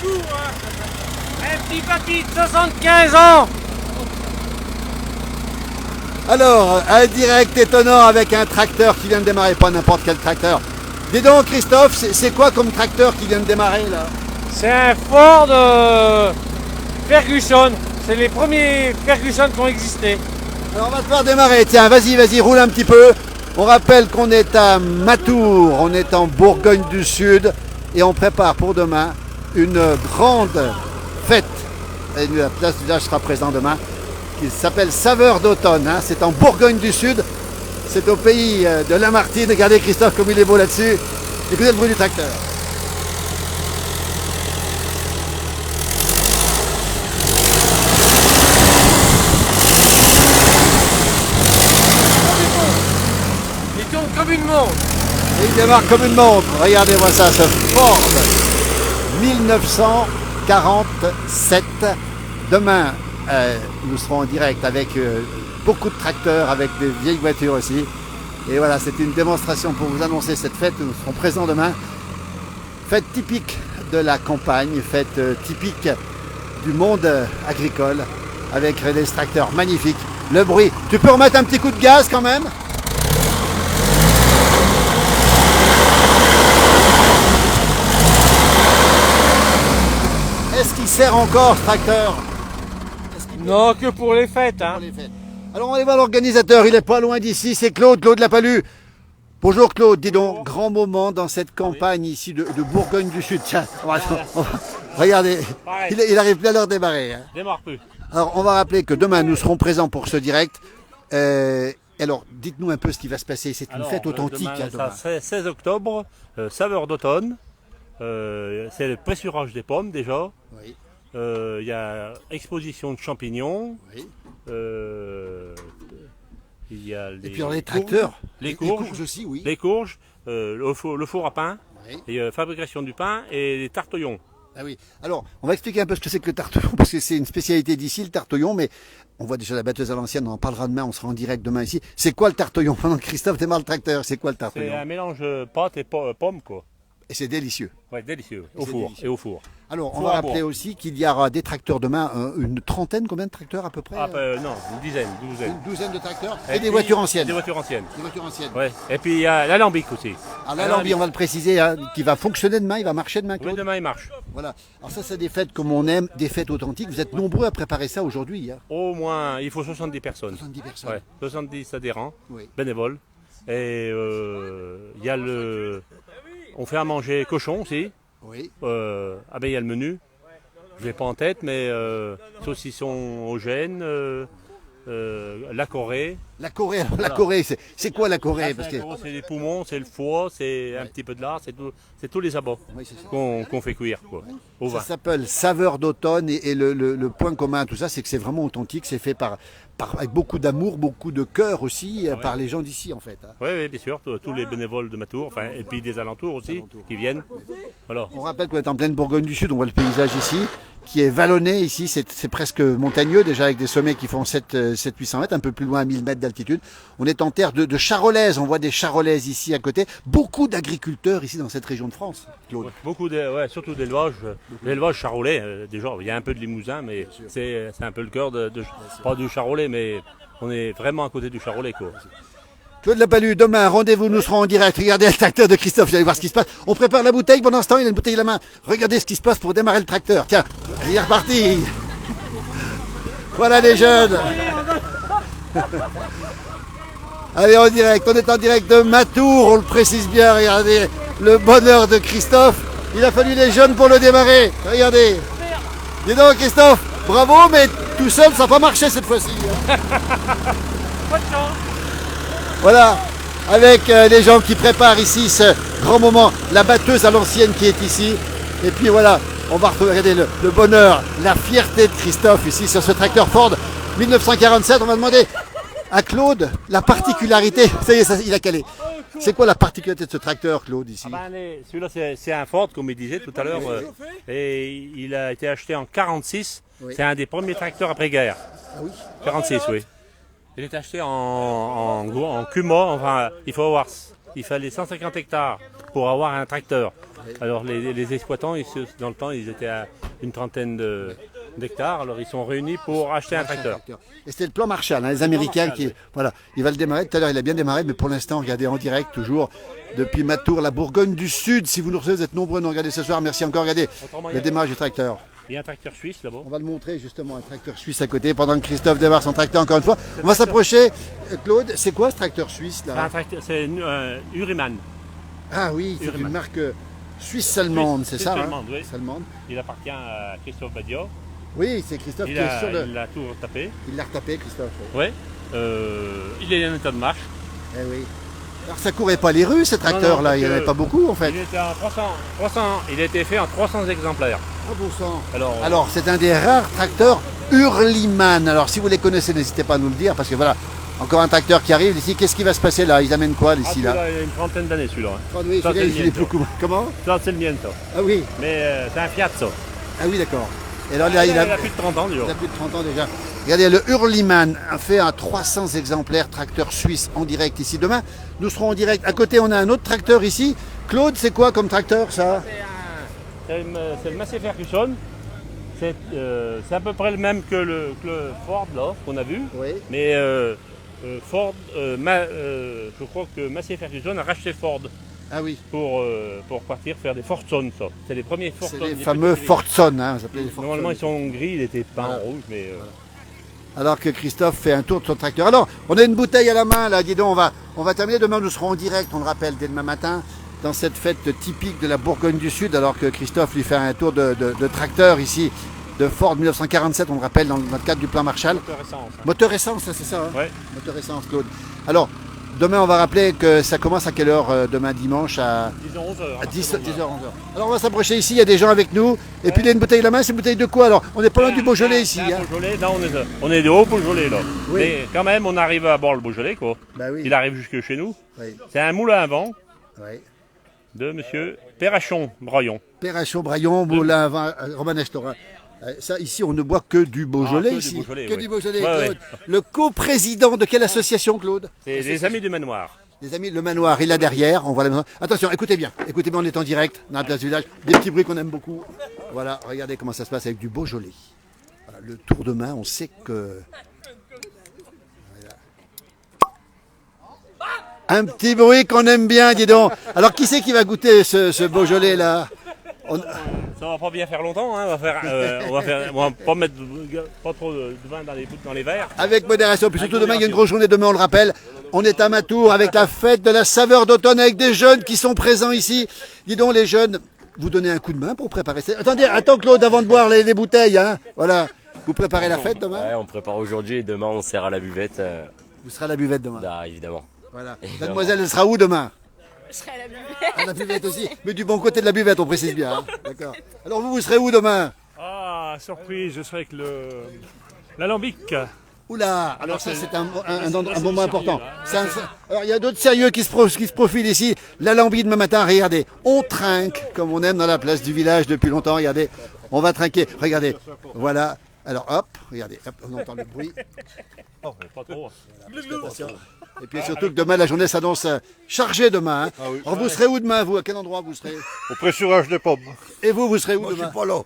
coup, hein. Un petit papy de 75 ans. Alors, un direct étonnant avec un tracteur qui vient de démarrer, pas n'importe quel tracteur. Dis donc Christophe, c'est quoi comme tracteur qui vient de démarrer là? C'est un Ford Ferguson. C'est les premiers Ferguson qui ont existé. Alors on va te faire démarrer, tiens, vas-y, roule un petit peu. On rappelle qu'on est à Matour, on est en Bourgogne du Sud et on prépare pour demain une grande fête. Et la place du village sera présent demain, qui s'appelle Saveur d'automne. Hein. C'est en Bourgogne du Sud, c'est au pays de Lamartine. Regardez Christophe comme il est beau là-dessus. Écoutez le bruit du tracteur. Il tourne comme une montre. Et il démarre comme une montre. Regardez-moi ça, ce Ford 1947. Demain, nous serons en direct avec beaucoup de tracteurs, avec des vieilles voitures aussi. Et voilà, c'est une démonstration pour vous annoncer cette fête. Nous serons présents demain. Fête typique de la campagne, fête typique du monde agricole, avec des tracteurs magnifiques. Le bruit. Tu peux remettre un petit coup de gaz quand même? Est-ce qu'il sert encore ce tracteur? Non, que pour les fêtes. Hein. Pour les fêtes. Alors on va aller voir l'organisateur, il est pas loin d'ici, c'est Claude Lapalu. Bonjour Claude, dis donc, grand moment dans cette campagne ici de Bourgogne du Sud. Tiens, regardez, il arrive plus à leur démarrer. Hein. Démarre plus. Alors on va rappeler que demain nous serons présents pour ce direct. Alors dites-nous un peu ce qui va se passer, c'est une fête authentique. Demain, ça, 16 octobre, saveur d'automne, c'est le pressurage des pommes déjà. Oui. Il y a exposition de champignons. Oui. Il y a Et puis alors, les tracteurs, les courges aussi, oui. les courges, le four à pain, Oui. et, fabrication du pain et les tartillons. Ah oui. Alors, on va expliquer un peu ce que c'est que le tartillon, parce que c'est une spécialité d'ici, le tartillon, mais on voit déjà la batteuse à l'ancienne, on en parlera demain, on sera en direct demain ici. C'est quoi le tartillon? Pendant que Christophe démarre le tracteur, c'est quoi le C'est tartillon? un mélange pâte et pommes, quoi. Et c'est délicieux. Ouais, délicieux. C'est Au four délicieux. et au four. Alors, on Four va à rappeler bois. aussi qu'il y aura des tracteurs demain, une trentaine, combien de tracteurs à peu près? Non, une dizaine, douzaine. Une douzaine de tracteurs et, Et des puis, voitures anciennes. Des voitures anciennes. Des voitures anciennes. Ouais. Et puis il y a l'alambic aussi. Alors l'alambic, on va le préciser, hein, qui va fonctionner demain, il va marcher demain, Oui, Claude. demain il marche. Voilà. Alors ça, c'est des fêtes comme on aime, des fêtes authentiques. Vous êtes nombreux à préparer ça aujourd'hui. Hein. Au moins, il faut 70 personnes. 70 personnes. Ouais, 70 adhérents, Oui. bénévoles. Et il y a on fait à manger cochon aussi. Oui. Il y a le menu. Je l'ai pas en tête, mais saucisson au gène, la Corée. La Corée, alors, la Voilà. Corée, c'est quoi la Corée? Parce que... C'est les poumons, c'est le foie, c'est un petit peu de lard, c'est tous les abats Oui, c'est ça. qu'on fait cuire, quoi, au Ça vin. s'appelle Saveur d'automne et le point commun à tout ça, c'est que c'est vraiment authentique, c'est fait avec beaucoup d'amour, beaucoup de cœur aussi, par les gens d'ici en fait. Hein. Oui, bien sûr, tous les bénévoles de Matour, enfin, et puis des alentours aussi, qui viennent. Voilà. On rappelle qu'on est en pleine Bourgogne du Sud, on voit le paysage ici, qui est vallonné ici, c'est presque montagneux déjà avec des sommets qui font 700-800 mètres, un peu plus loin à 1000 mètres d'altitude. On est en terre de charolaises, on voit des charolaises ici à côté, beaucoup d'agriculteurs ici dans cette région de France, Claude. Ouais, beaucoup surtout d'élevage, l'élevage charolais, déjà, il y a un peu de limousin, mais c'est un peu le cœur pas du charolais, mais on est vraiment à côté du charolais, quoi. Claude Lapalu, demain, rendez-vous, nous serons en direct. Regardez le tracteur de Christophe, vous allez voir ce qui se passe. On prépare la bouteille, pendant ce temps, il a une bouteille à la main. Regardez ce qui se passe pour démarrer le tracteur. Tiens, il est reparti. Voilà les jeunes. Allez, en direct, on est en direct de Matour, on le précise bien. Regardez le bonheur de Christophe. Il a fallu les jeunes pour le démarrer. Regardez. Dis donc, Christophe, bravo, mais tout seul, ça n'a pas marché cette fois-ci. Hein. Pas de chance. Voilà, avec les gens qui préparent ici ce grand moment, la batteuse à l'ancienne qui est ici. Et puis voilà, on va regarder le bonheur, la fierté de Christophe ici sur ce tracteur Ford 1947. On va demander à Claude la particularité. Ça y est, il a calé. C'est quoi la particularité de ce tracteur, Claude, ici? Celui-là, c'est un Ford, comme il disait tout à l'heure, et il a été acheté en 46. Oui. C'est un des premiers tracteurs après-guerre. Ah oui. 46, oui. Il est acheté en CUMA, enfin, il fallait 150 hectares pour avoir un tracteur. Alors les exploitants, dans le temps, ils étaient à une trentaine d'hectares. Alors ils sont réunis pour acheter un tracteur. Et c'était le plan Marshall, hein, les Américains Marshall, qui, oui. voilà, il va le démarrer. Tout à l'heure, il a bien démarré, mais pour l'instant, regardez en direct toujours depuis Matour, la Bourgogne du Sud. Si vous nous recevez, vous êtes nombreux à nous regarder ce soir. Merci encore. Regardez le démarrage du tracteur. Il y a un tracteur suisse là-bas. On va le montrer justement, un tracteur suisse à côté, pendant que Christophe démarre son tracteur encore une fois. On va s'approcher. Claude, c'est quoi ce tracteur suisse là? C'est Uriman. Ah oui, c'est Uriman. une marque suisse-allemande, c'est ça? Allemande, oui. Allemande. Il appartient à Christophe Badia. Oui, c'est Christophe Il qui est sur le. l'a tout tapé. Il l'a retapé, Christophe. Oui. Il est en état de marche. Eh oui. Alors ça courait pas les rues, ces tracteurs-là, parce il n'y en avait que pas beaucoup en fait. Il était en 300, il a été fait en 300 exemplaires. Ah bon sang. Alors, Alors, c'est un des rares tracteurs Hurliman. Alors, si vous les connaissez, n'hésitez pas à nous le dire, parce que voilà, encore un tracteur qui arrive ici. Qu'est-ce qui va se passer là? Ils amènent quoi d'ici là? il a une trentaine d'années celui-là. Hein. Oh, oui, Ça, celui-là, c'est il le est beaucoup. Comment? Ça, c'est le mien, ça. Ah oui, Mais c'est un Fiat, ça. ah oui, d'accord. Et alors, là, il a plus de 30 ans, déjà. il a plus de 30 ans déjà. Regardez, le Hurliman a fait un 300 exemplaires tracteur suisse en direct ici. Demain, nous serons en direct. À côté, on a un autre tracteur ici. Claude, c'est quoi comme tracteur ça? C'est le Massey Ferguson. C'est à peu près le même que le Ford, là, qu'on a vu. Oui. Mais Ford, je crois que Massey Ferguson a racheté Ford Ah oui, pour partir faire des Fortson, ça. C'est les premiers c'est Fortson. les fameux Fortson. Hein, vous appelez les Fortson. Normalement, ils sont gris, il était peint Voilà. en rouge, mais... Alors que Christophe fait un tour de son tracteur. Alors, on a une bouteille à la main, là, dis donc, on va terminer. Demain, nous serons en direct, on le rappelle, dès demain matin, dans cette fête typique de la Bourgogne du Sud, alors que Christophe lui fait un tour de tracteur ici, de Ford 1947, on le rappelle, dans le cadre du plan Marshall. Moteur essence, ça, c'est ça, hein? Ouais. Moteur essence, Claude. Alors, demain, on va rappeler que ça commence à quelle heure demain dimanche à 10h, 11h. 10h, 11h. Alors, on va s'approcher ici, il y a des gens avec nous. Et puis, il y a une bouteille à la main, c'est une bouteille de quoi? Alors, on n'est pas loin du Beaujolais ici. C'est un Hein? Beaujolais, là, on est de haut Beaujolais, là. Oui. Mais quand même, on arrive à boire le Beaujolais, quoi. Bah oui. Il arrive jusque chez nous. Oui, C'est un moulin à vent oui. de monsieur Perrachon-Braillon. Perrachon, Braillon, Moulin, Vin, Romanèche, Thorin. Ça, ici, on ne boit que du Beaujolais, que du ici. Beaujolais, que oui. du Beaujolais, Ouais, Claude. Le coprésident de quelle association, Claude? C'est les Amis du Manoir. Les amis, le manoir, il est là derrière. On voit la... Attention, écoutez bien, on est en direct dans la place du village. Des petits bruits qu'on aime beaucoup. Voilà, regardez comment ça se passe avec du Beaujolais. Voilà, le tour de main, on sait que... Voilà. Un petit bruit qu'on aime bien, dis donc. Alors, qui c'est qui va goûter ce Beaujolais, là? Ça va pas bien faire longtemps, hein. On va pas mettre pas trop de vin dans les verres. Avec modération. Puis surtout demain, il y a une grosse journée. Demain, on le rappelle, on est à Matour avec la fête de la saveur d'automne avec des jeunes qui sont présents ici. Dis donc, les jeunes, vous donnez un coup de main pour préparer. Attendez, attends Claude, avant de boire les bouteilles, hein. Voilà. Vous préparez la fête demain? Ouais, on prépare aujourd'hui et demain on sert à la buvette. Vous serez à la buvette demain. Là, évidemment. Voilà. Mademoiselle, elle sera où demain? Je serai à la buvette. À la buvette aussi. Mais du bon côté de la buvette, on précise bien. Hein. D'accord. Alors vous serez où demain? Ah, surprise, je serai avec l'alambic. Oula, alors ça c'est un moment important. Alors il y a d'autres sérieux qui se profilent ici. L'alambic demain matin, regardez, on trinque comme on aime dans la place du village depuis longtemps. Regardez, on va trinquer. Regardez, voilà. Alors hop, regardez, hop, on entend le bruit. Oh, pas trop. Attention. Et puis surtout que demain la journée s'annonce chargée demain. Hein. Alors vous serez où demain vous? À quel endroit vous serez? Au pressurage des pommes. Et vous serez où demain? Pas là.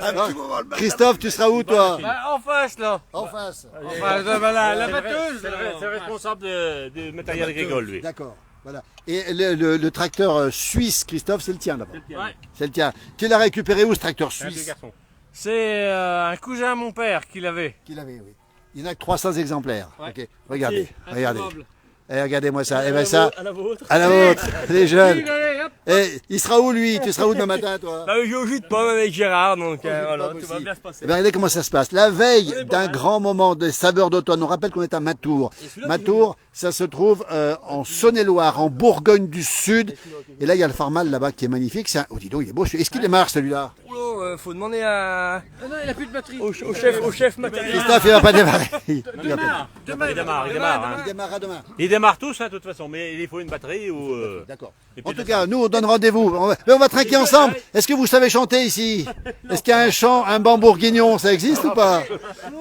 Alors, Christophe, tu seras où toi? En face, là. En face. Enfin, la batteuse. C'est le responsable du matériel agricole, lui. D'accord. Voilà. Et le tracteur suisse, Christophe, c'est le tien d'abord. Ouais. C'est le tien. Tu l'as récupéré où ce tracteur C'est un vieux suisse? garçon. C'est un cousin à mon père qui l'avait. Qu'il avait, oui. Il n'y en a que 300 exemplaires. Ouais. Ok. Regardez, regardez. Introuvable. Et regardez-moi ça. Et ben ça, À la vôtre. à la vôtre, les jeunes. Allez, hop. Et il sera où lui? Tu seras où demain matin toi? Je joue de pomme avec Gérard, donc voilà, tout aussi. va bien se passer. Eh ben, regardez comment ça se passe. La veille d'un grand moment de saveur d'automne, on rappelle qu'on est à Matour. Matour, ça se trouve en Saône-et-Loire, en Bourgogne du Sud. Et là, il y a le Farmal là-bas qui est magnifique. Oh, dis donc, il est beau. Est-ce qu'il démarre celui-là? Oh, faut demander à... Non, il a plus de batterie. au chef matériel. Christophe, il va pas démarrer. Il va Demain, pas. Il démarre. Hein. Il démarrera demain. Ils démarrent tous, hein, de toute façon, mais il faut une batterie ou. D'accord. et puis En tout cas, nous, on donne rendez-vous. On va trinquer ensemble. Est-ce que vous savez chanter ici? Est-ce qu'il y a un chant, un banc bourguignon? Ça existe ou pas?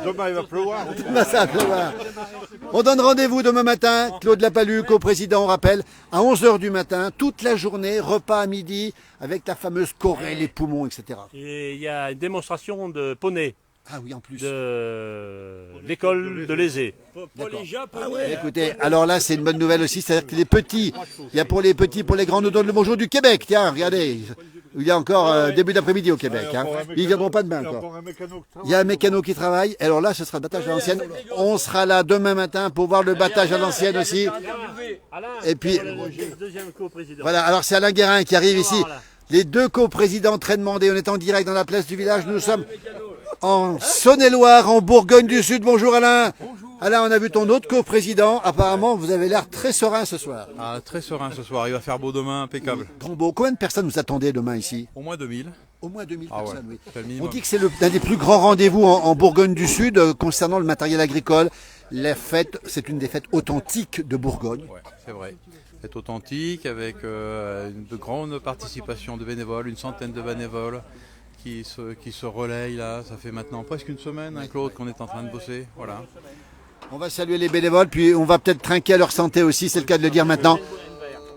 Demain, il va pleuvoir. Demain, ça va pleuvoir. On donne rendez-vous demain matin. Claude Lapalu, co-président, on rappelle, à 11h du matin, toute la journée, repas à midi, avec la fameuse Corée, les poumons, etc. Et il y a une démonstration de poney Ah oui, en plus. de l'école de l'Aisé. Écoutez, alors là, c'est une bonne nouvelle aussi, c'est-à-dire que les petits, il y a pour les petits, pour les grands, nous donne le bonjour du Québec. Tiens, regardez, il y a encore début d'après-midi au Québec. Hein. Ils viendront pas demain encore. Il y a un mécano qui travaille. Alors là, ce sera le battage à l'ancienne. On sera là demain matin pour voir le battage à l'ancienne aussi. Et puis, Deuxième co-président. voilà, alors c'est Alain Guérin qui arrive ici. Les deux co-présidents très demandés. On est en direct dans la place du village. Nous sommes en Saône-et-Loire, en Bourgogne du Sud. Bonjour Alain. Alain, on a vu ton autre co-président. Apparemment, vous avez l'air très serein ce soir. Ah, très serein ce soir, il va faire beau demain, impeccable. Grand beau. Combien de personnes vous attendez demain ici? Au moins 2000. Au moins 2000 Ah ouais, personnes, oui. c'est le On minimum. dit que c'est l'un des plus grands rendez-vous en Bourgogne du Sud concernant le matériel agricole. La fête, c'est une des fêtes authentiques de Bourgogne. Ouais, c'est vrai. C'est authentique avec une grande participation de bénévoles, une centaine de bénévoles qui se relayent là. Ça fait maintenant presque une semaine, hein, Claude, qu'on est en train de bosser. Voilà. On va saluer les bénévoles, puis on va peut-être trinquer à leur santé aussi, c'est le cas de le dire maintenant.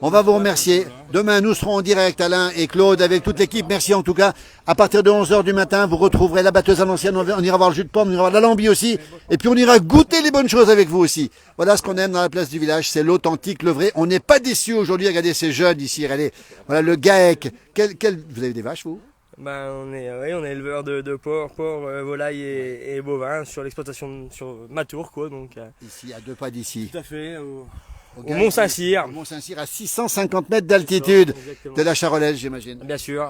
On va vous remercier. Demain, nous serons en direct, Alain et Claude, avec toute l'équipe. Merci en tout cas. À partir de 11h du matin, vous retrouverez la batteuse à l'ancienne. On ira voir le jus de pomme, on ira voir l'alambi aussi. Et puis on ira goûter les bonnes choses avec vous aussi. Voilà ce qu'on aime dans la place du village. C'est l'authentique, le vrai. On n'est pas déçus aujourd'hui. Regardez ces jeunes ici. Regardez. Voilà le GAEC. Vous avez des vaches, vous? Ben, on est éleveur de porc, volailles et bovins sur l'exploitation sur Matour, quoi. Donc, Ici, à 2 pas d'ici. tout à fait. Au GAEC, Mont-Saint-Cyr. Au Mont-Saint-Cyr, à 650 mètres d'altitude Exactement. de la Charolaise, j'imagine. Bien sûr,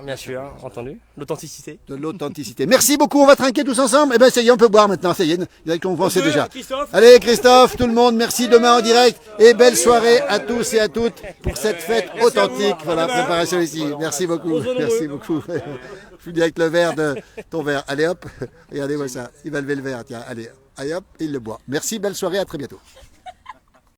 entendu. L'authenticité. De l'authenticité. Merci beaucoup, on va trinquer tous ensemble. Eh ben ça y est, on peut boire maintenant, ça y est, il y a qu'on pensait déjà. Christophe. Allez Christophe, tout le monde, merci demain en direct et belle soirée à tous et à toutes pour cette fête authentique. Voilà, préparation ici. Merci beaucoup, merci beaucoup. Je finis avec le verre de ton verre. Allez hop, regardez-moi ça, il va lever le verre, tiens, allez hop, il le boit. Merci, belle soirée, à très bientôt.